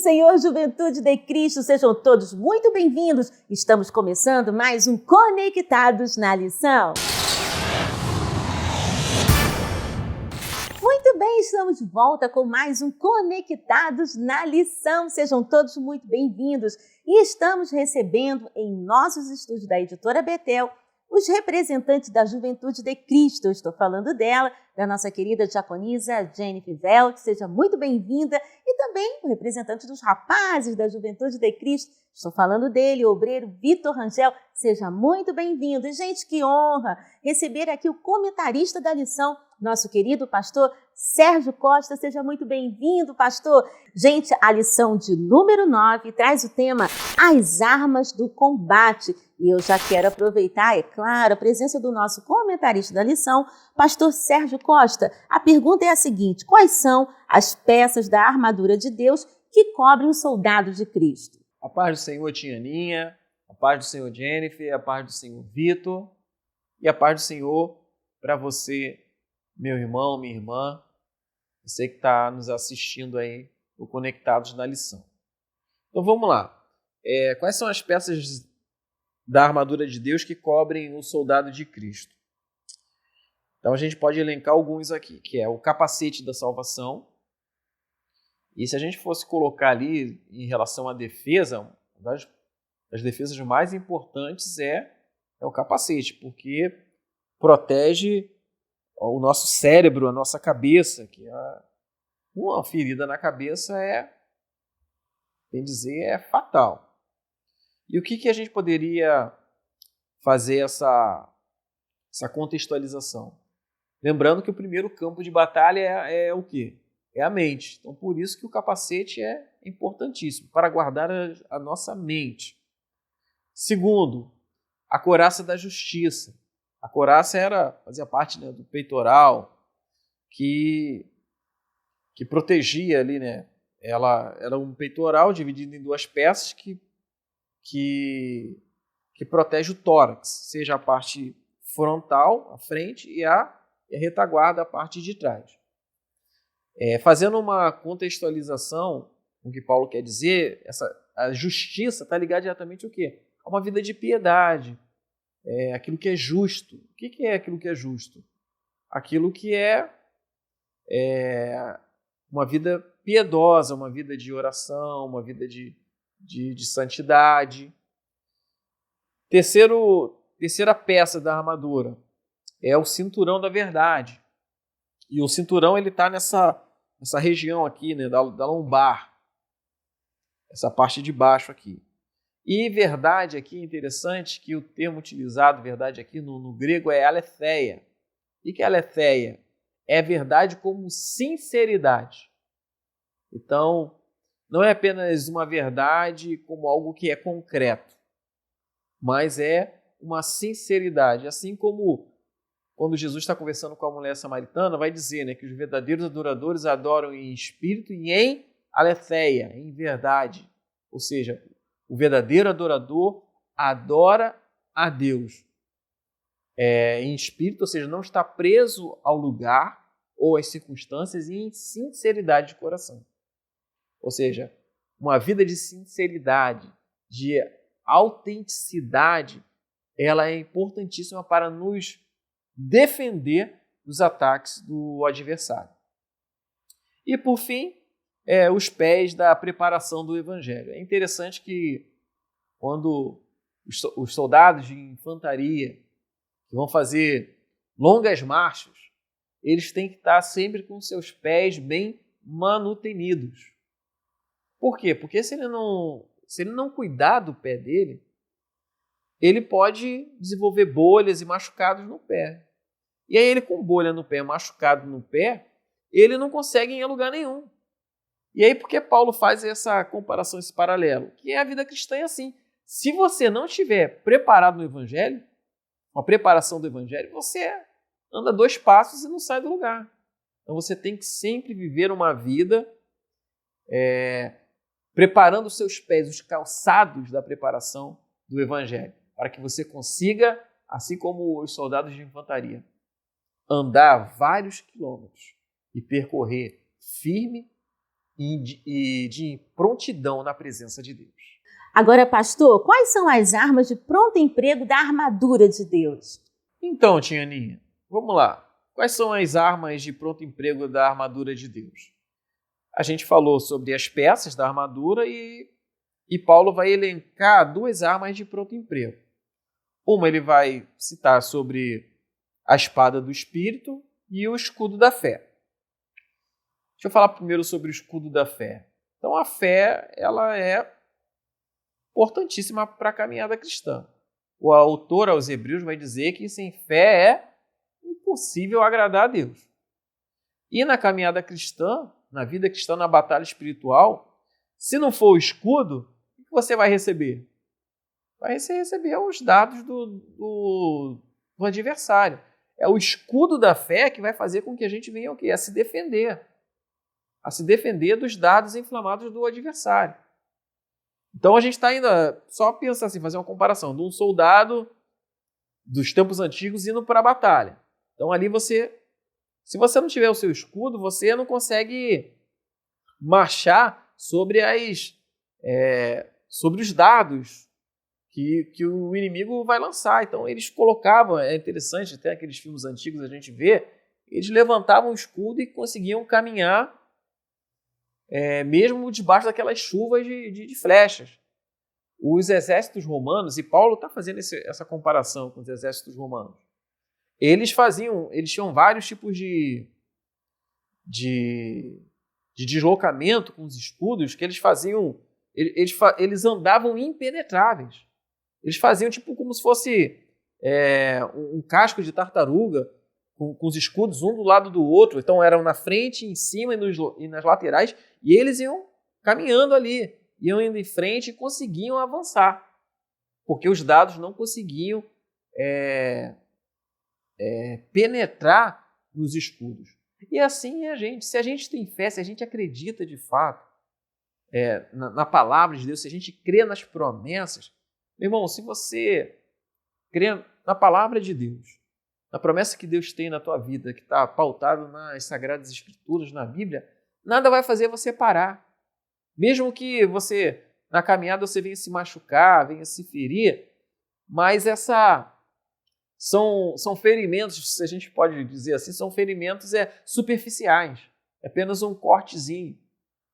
Senhor, juventude de Cristo, sejam todos muito bem-vindos. Estamos começando mais um Conectados na Lição. Muito bem, estamos de volta com mais um Conectados na Lição. Sejam todos muito bem-vindos. E estamos recebendo em nossos estúdios da Editora Betel os representantes da Juventude de Cristo. Eu estou falando dela, da nossa querida diaconisa Jennifer Velt, seja muito bem-vinda. E também o representante dos rapazes da Juventude de Cristo. Estou falando dele, o obreiro Vitor Rangel, seja muito bem-vindo. E, gente, que honra receber aqui o comentarista da lição, nosso querido pastor Sérgio Costa. Seja muito bem-vindo, pastor. Gente, a lição de número 9 traz o tema As Armas do Combate. E eu já quero aproveitar, é claro, a presença do nosso comentarista da lição, pastor Sérgio Costa. A pergunta é a seguinte: quais são as peças da armadura de Deus que cobrem o soldado de Cristo? A paz do Senhor, Tianinha, a paz do Senhor, Jennifer, a paz do Senhor, Vitor, e a paz do Senhor para você, meu irmão, minha irmã, você que está nos assistindo aí, o Conectados na Lição. Então vamos lá. Quais são as peças da armadura de Deus que cobrem o soldado de Cristo? Então a gente pode elencar alguns aqui, que é o capacete da salvação. E se a gente fosse colocar ali em relação à defesa, uma das defesas mais importantes é o capacete, porque protege o nosso cérebro, a nossa cabeça, que uma ferida na cabeça bem dizer, é fatal. E o que a gente poderia fazer essa contextualização? Lembrando que o primeiro campo de batalha é o quê? É a mente. Então, por isso que o capacete é importantíssimo, para guardar a nossa mente. Segundo, a couraça da justiça. A couraça fazia parte, né, do peitoral, que protegia ali, né? Ela era um peitoral dividido em duas peças que protege o tórax, seja a parte frontal, a frente, e a retaguarda, a parte de trás. Fazendo uma contextualização, o que Paulo quer dizer, a justiça está ligada diretamente ao quê? A uma vida de piedade, aquilo que é justo. O que é aquilo que é justo? Aquilo que é uma vida piedosa, uma vida de oração, uma vida de santidade. Terceira peça da armadura é o cinturão da verdade. E o cinturão está nessa região aqui, né, da lombar, essa parte de baixo aqui. E verdade aqui é interessante que o termo utilizado, verdade aqui no grego, é aletheia. E que é aletheia? É verdade como sinceridade. Então, não é apenas uma verdade como algo que é concreto, mas é uma sinceridade. Assim como quando Jesus está conversando com a mulher samaritana, vai dizer, né, que os verdadeiros adoradores adoram em espírito e em aletheia, em verdade. Ou seja, o verdadeiro adorador adora a Deus em espírito, ou seja, não está preso ao lugar ou às circunstâncias, e em sinceridade de coração. Ou seja, uma vida de sinceridade, de autenticidade, ela é importantíssima para nos defender dos ataques do adversário. E, por fim, os pés da preparação do Evangelho. É interessante que quando os soldados de infantaria que vão fazer longas marchas, eles têm que estar sempre com seus pés bem manutenidos. Por quê? Porque se ele não cuidar do pé dele, ele pode desenvolver bolhas e machucados no pé. E aí ele com bolha no pé, machucado no pé, ele não consegue ir a lugar nenhum. E aí por que Paulo faz essa comparação, esse paralelo? Que a vida cristã é assim. Se você não estiver preparado no Evangelho, uma preparação do Evangelho, você anda 2 passos e não sai do lugar. Então você tem que sempre viver uma vida preparando os seus pés, os calçados da preparação do Evangelho, para que você consiga, assim como os soldados de infantaria, andar vários quilômetros e percorrer firme e de prontidão na presença de Deus. Agora, pastor, quais são as armas de pronto emprego da armadura de Deus? Então, tia Aninha, vamos lá. Quais são as armas de pronto emprego da armadura de Deus? A gente falou sobre as peças da armadura e Paulo vai elencar 2 armas de pronto emprego. Uma ele vai citar sobre a espada do Espírito e o escudo da fé. Deixa eu falar primeiro sobre o escudo da fé. Então, a fé ela é importantíssima para a caminhada cristã. O autor aos Hebreus vai dizer que sem fé é impossível agradar a Deus. E na caminhada cristã, na vida cristã, na batalha espiritual, se não for o escudo, o que você vai receber? Vai receber os dados do adversário. É o escudo da fé que vai fazer com que a gente venha o quê? A se defender dos dados inflamados do adversário. Então a gente está ainda, só pensar assim, fazer uma comparação de um soldado dos tempos antigos indo para a batalha. Então ali se você não tiver o seu escudo, você não consegue marchar sobre os dados que o inimigo vai lançar. Então eles colocavam, é interessante, até aqueles filmes antigos a gente vê, eles levantavam o escudo e conseguiam caminhar mesmo debaixo daquelas chuvas de flechas. Os exércitos romanos, e Paulo está fazendo essa comparação com os exércitos romanos, eles tinham vários tipos de deslocamento com os escudos que eles faziam, eles andavam impenetráveis. Eles faziam tipo como se fosse um casco de tartaruga, com os escudos um do lado do outro. Então eram na frente, em cima e nas laterais, e eles iam caminhando ali, iam indo em frente e conseguiam avançar, porque os dados não conseguiam penetrar nos escudos. E assim é a gente. Se a gente tem fé, se a gente acredita de fato na palavra de Deus, se a gente crê nas promessas, meu irmão, se você crê na palavra de Deus, na promessa que Deus tem na tua vida, que está pautado nas Sagradas Escrituras, na Bíblia, nada vai fazer você parar. Mesmo que você, na caminhada, você venha se machucar, venha se ferir, mas são ferimentos, se a gente pode dizer assim, são ferimentos superficiais. É apenas um cortezinho,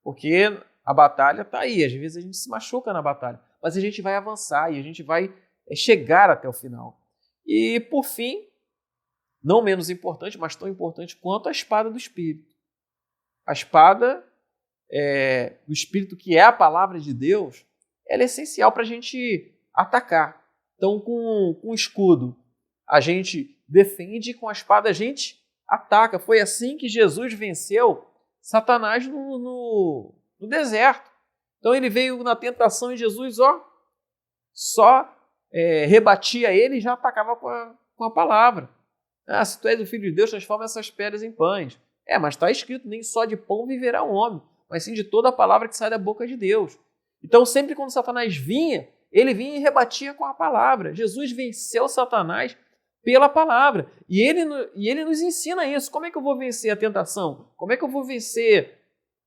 porque a batalha está aí. Às vezes a gente se machuca na batalha, mas a gente vai avançar e a gente vai chegar até o final. E, por fim, não menos importante, mas tão importante quanto a espada do Espírito. A espada do Espírito, que é a palavra de Deus, ela é essencial para a gente atacar. Então, com o escudo, a gente defende, com a espada a gente ataca. Foi assim que Jesus venceu Satanás no deserto. Então, ele veio na tentação e Jesus só rebatia ele e já atacava com a palavra. Se tu és o Filho de Deus, transforma essas pedras em pães. Mas está escrito, nem só de pão viverá o homem, mas sim de toda a palavra que sai da boca de Deus. Então, sempre quando Satanás vinha, ele vinha e rebatia com a palavra. Jesus venceu Satanás pela palavra. E ele nos ensina isso. Como é que eu vou vencer a tentação? Como é que eu vou vencer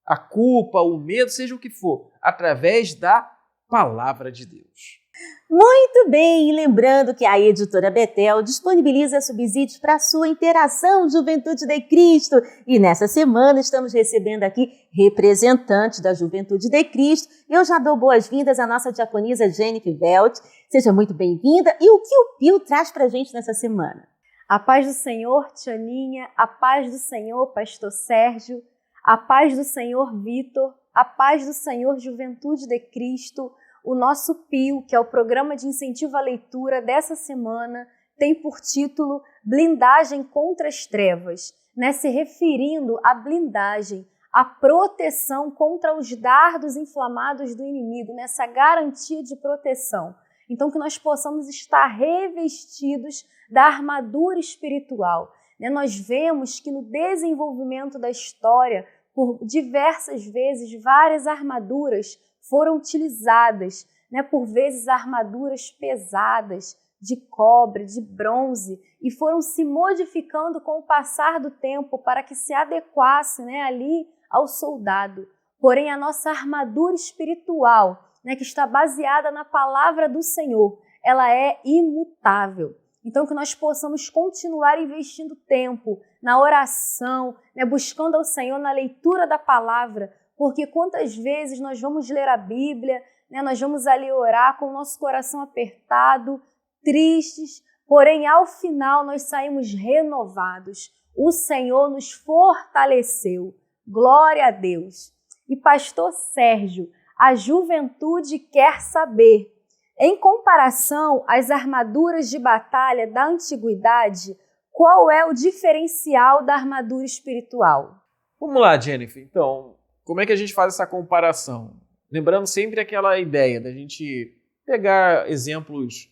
a culpa, o medo, seja o que for? Através da palavra de Deus. Muito bem, e lembrando que a Editora Betel disponibiliza subsídios para a sua interação Juventude de Cristo. E nessa semana estamos recebendo aqui representantes da Juventude de Cristo. Eu já dou boas-vindas à nossa diaconisa Jennifer Velt. Seja muito bem-vinda. E o que o Pio traz para a gente nessa semana? A paz do Senhor, tia Aninha, a paz do Senhor, pastor Sérgio, a paz do Senhor, Vitor, a paz do Senhor, Juventude de Cristo. O nosso PIO, que é o Programa de Incentivo à Leitura dessa semana, tem por título Blindagem contra as Trevas, se referindo à blindagem, à proteção contra os dardos inflamados do inimigo, nessa garantia de proteção. Então, que nós possamos estar revestidos da armadura espiritual. Nós vemos que no desenvolvimento da história, por diversas vezes, várias armaduras foram utilizadas, por vezes armaduras pesadas, de cobre, de bronze, e foram se modificando com o passar do tempo para que se adequasse ali ao soldado. porém a nossa armadura espiritual, né, que está baseada na palavra do Senhor, ela é imutável. Então, que nós possamos continuar investindo tempo na oração, né, buscando ao Senhor na leitura da palavra, porque quantas vezes nós vamos ler a Bíblia, né, nós vamos ali orar com o nosso coração apertado, tristes, porém ao final nós saímos renovados. O Senhor nos fortaleceu. Glória a Deus. E pastor Sérgio, a juventude quer saber, em comparação às armaduras de batalha da antiguidade, qual é o diferencial da armadura espiritual? Vamos lá, Jennifer. Então, como é que a gente faz essa comparação? Lembrando sempre aquela ideia da gente pegar exemplos,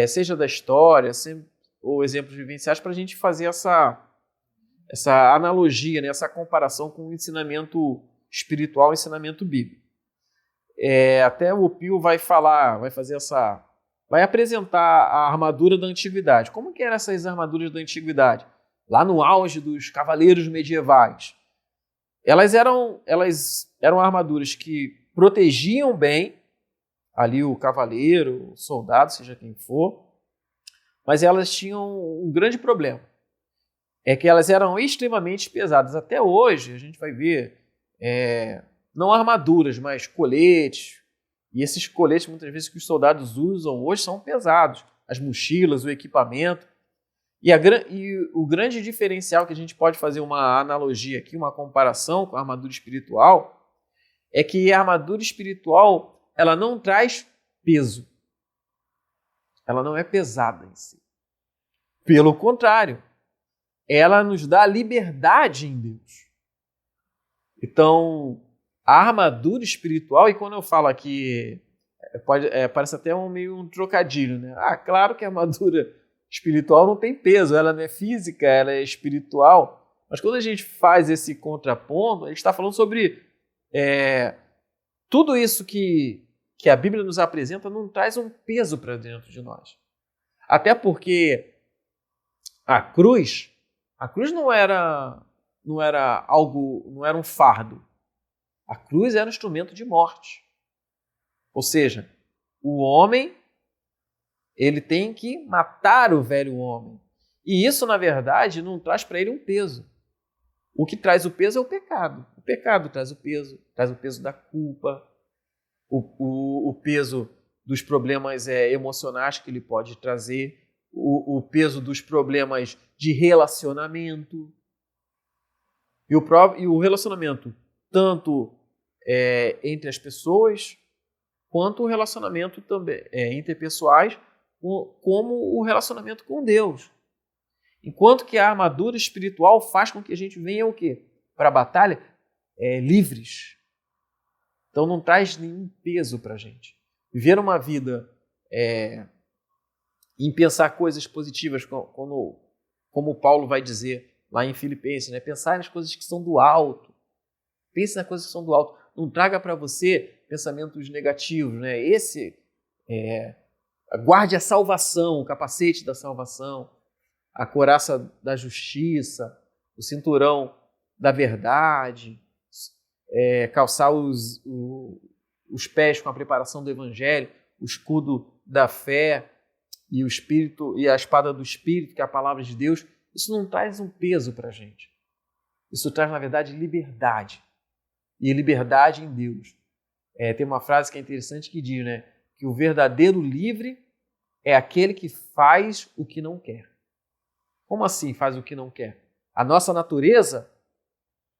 seja da história, ou exemplos vivenciais, para a gente fazer essa analogia, né, essa comparação com o ensinamento espiritual, o ensinamento bíblico. Até o Pio vai apresentar a armadura da antiguidade. Como que eram essas armaduras da antiguidade? Lá no auge dos cavaleiros medievais. Elas eram armaduras que protegiam bem ali o cavaleiro, o soldado, seja quem for, mas elas tinham um grande problema. É que elas eram extremamente pesadas. Até hoje, a gente vai ver, não armaduras, mas coletes. E esses coletes, muitas vezes, que os soldados usam hoje são pesados. As mochilas, o equipamento. E o grande diferencial que a gente pode fazer uma analogia aqui, uma comparação com a armadura espiritual, é que a armadura espiritual ela não traz peso. Ela não é pesada em si. Pelo contrário, ela nos dá liberdade em Deus. Então, a armadura espiritual, e quando eu falo aqui, parece até meio um trocadilho, né? Claro que a armadura espiritual não tem peso, ela não é física, ela é espiritual. Mas quando a gente faz esse contraponto, a gente está falando sobre tudo isso que a Bíblia nos apresenta não traz um peso para dentro de nós. Até porque a cruz não era um fardo. A cruz era um instrumento de morte. Ou seja, o homem ele tem que matar o velho homem. E isso, na verdade, não traz para ele um peso. O que traz o peso é o pecado. O pecado traz o peso da culpa, o peso dos problemas emocionais que ele pode trazer, o peso dos problemas de relacionamento. E o relacionamento, tanto entre as pessoas, quanto o relacionamento também interpessoais, como o relacionamento com Deus. Enquanto que a armadura espiritual faz com que a gente venha o quê? Para a batalha livres. Então não traz nenhum peso para a gente. Viver uma vida em pensar coisas positivas, como Paulo vai dizer lá em Filipenses, né? Pensar nas coisas que são do alto. Pense nas coisas que são do alto. Não traga para você pensamentos negativos, né? Guarde a salvação, o capacete da salvação, a couraça da justiça, o cinturão da verdade, calçar os pés com a preparação do evangelho, o escudo da fé e o espírito e a espada do espírito, que é a palavra de Deus. Isso não traz um peso para a gente. Isso traz, na verdade, liberdade. E liberdade em Deus. Tem uma frase que é interessante que diz, né, que o verdadeiro livre é aquele que faz o que não quer. Como assim faz o que não quer? A nossa natureza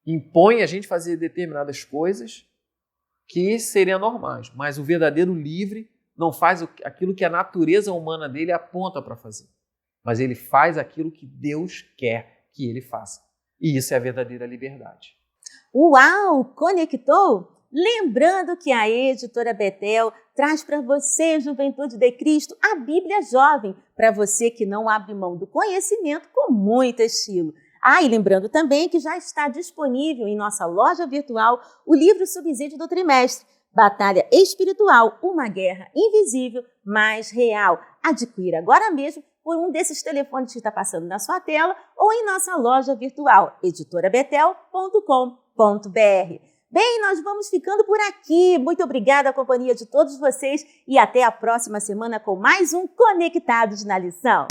impõe a gente fazer determinadas coisas que seriam normais, mas o verdadeiro livre não faz aquilo que a natureza humana dele aponta para fazer, mas ele faz aquilo que Deus quer que ele faça. E isso é a verdadeira liberdade. Uau! Conectou? Lembrando que a Editora Betel traz para você, Juventude de Cristo, a Bíblia Jovem, para você que não abre mão do conhecimento com muito estilo. E lembrando também que já está disponível em nossa loja virtual o livro Subsídio do Trimestre, Batalha Espiritual, uma guerra invisível, mas real. Adquira agora mesmo por um desses telefones que está passando na sua tela ou em nossa loja virtual, editorabetel.com.br. Bem, nós vamos ficando por aqui. Muito obrigada à companhia de todos vocês e até a próxima semana com mais um Conectados na Lição.